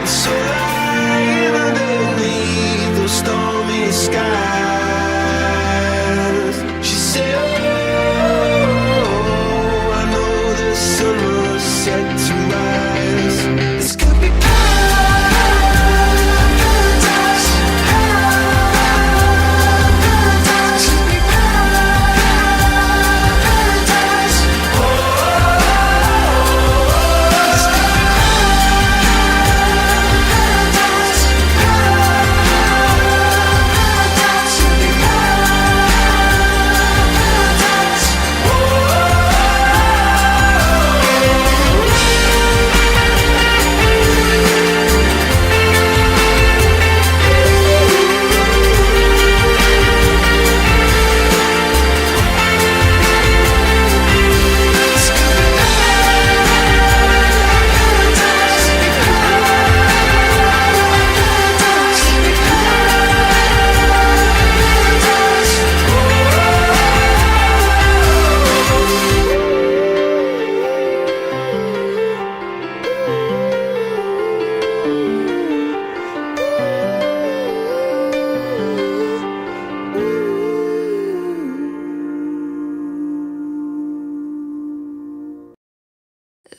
so light underneath those stormy skies. She said, oh, I know the sun was set to rise. This could be paradise, paradise, could be paradise. Oh, this could be paradise, paradise, could be paradise.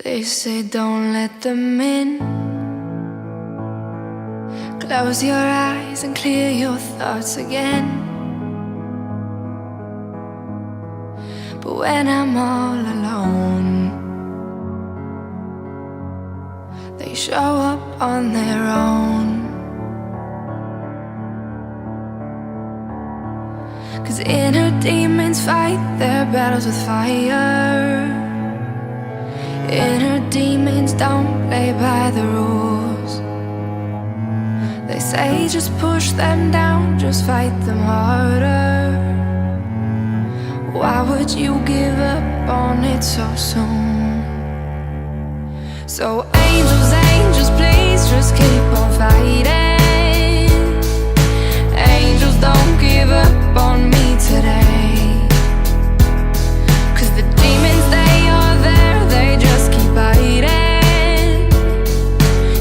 They say don't let them in. Close your eyes and clear your thoughts again. But when I'm all alone, they show up on their own. 'Cause inner demons fight their battles with fire. Inner demons don't play by the rules. They say just push them down, just fight them harder. Why would you give up on it so soon? So angels, angels, please just keep on fighting. Angels, don't give up on me today. 'Cause the demons, they are there, they just keep hiding.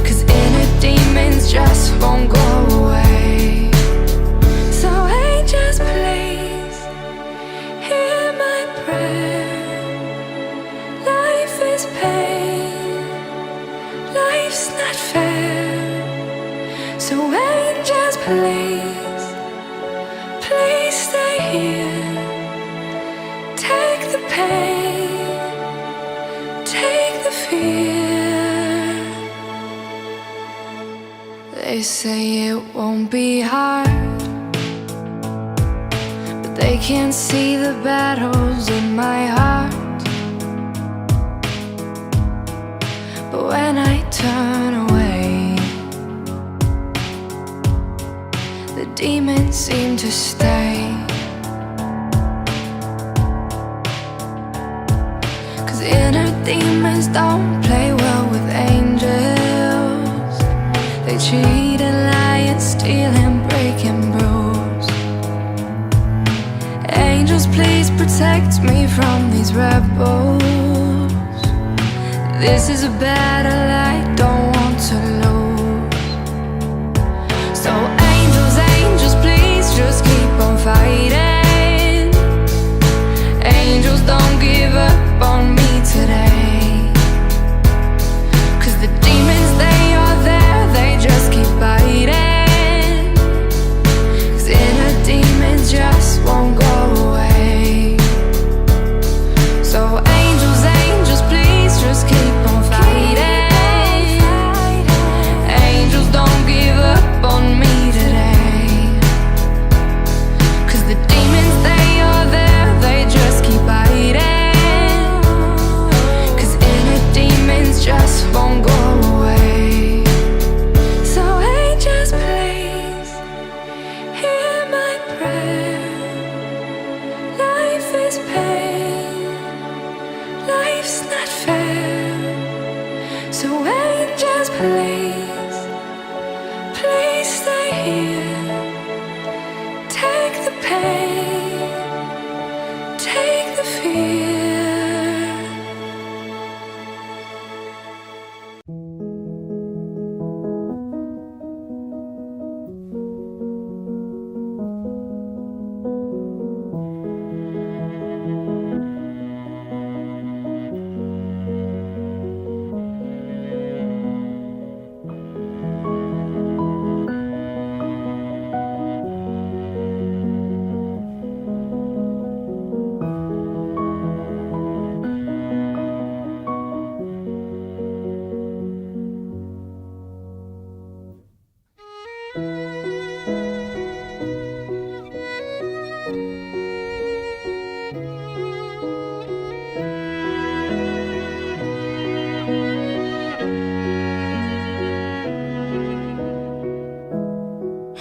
'Cause inner demons just won't go away. So angels, please hear my prayer. Life is pain, life's not fair. So angels, please, please stay here. Take the pain, take the fear. They say it won't be hard, but they can't see the battles in my heart. But when I turn away, the demons seem to stay. 'Cause inner demons don't play well with angels. They cheat and lie and steal and break and bruise. Angels, please protect me from these rebels. This is a battle I don't want to lose. So angels, angels, please just keep on fighting. Angels, don't give up on me today. 'Cause the demons, they are there, they just keep hiding. 'Cause inner demons just won't go away. So angels, angels, please just keep on fighting.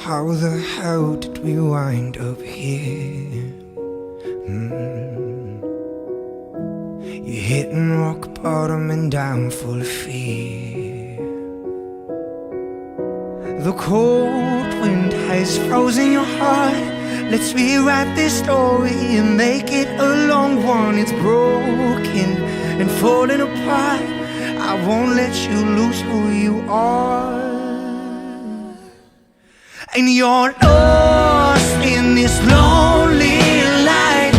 How the hell did we wind up here? You're hitting rock bottom and down full of fear. The cold wind has frozen your heart. Let's rewrite this story and make it a long one. It's broken and falling apart. I won't let you lose who you are. And you're lost in this lonely light,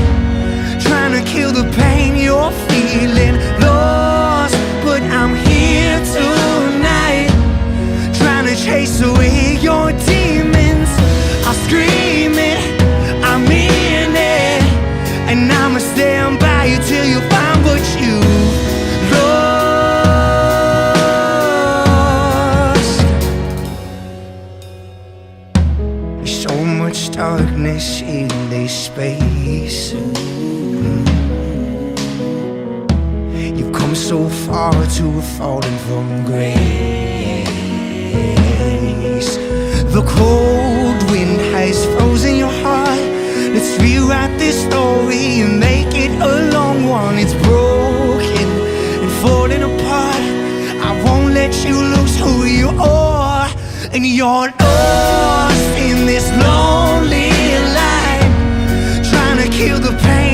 trying to kill the pain you're feeling. Lost, but I'm here tonight, trying to chase away your demons. I'll scream it, I mean it, and I'ma stand by you till you find what you lost. So much darkness in this space. You've come so far to have fallen from grace. The cold wind has frozen your heart. Let's rewrite this story and make it a long one. It's broken and falling apart. I won't let you lose who you are. And you're lost in this lonely life, trying to kill the pain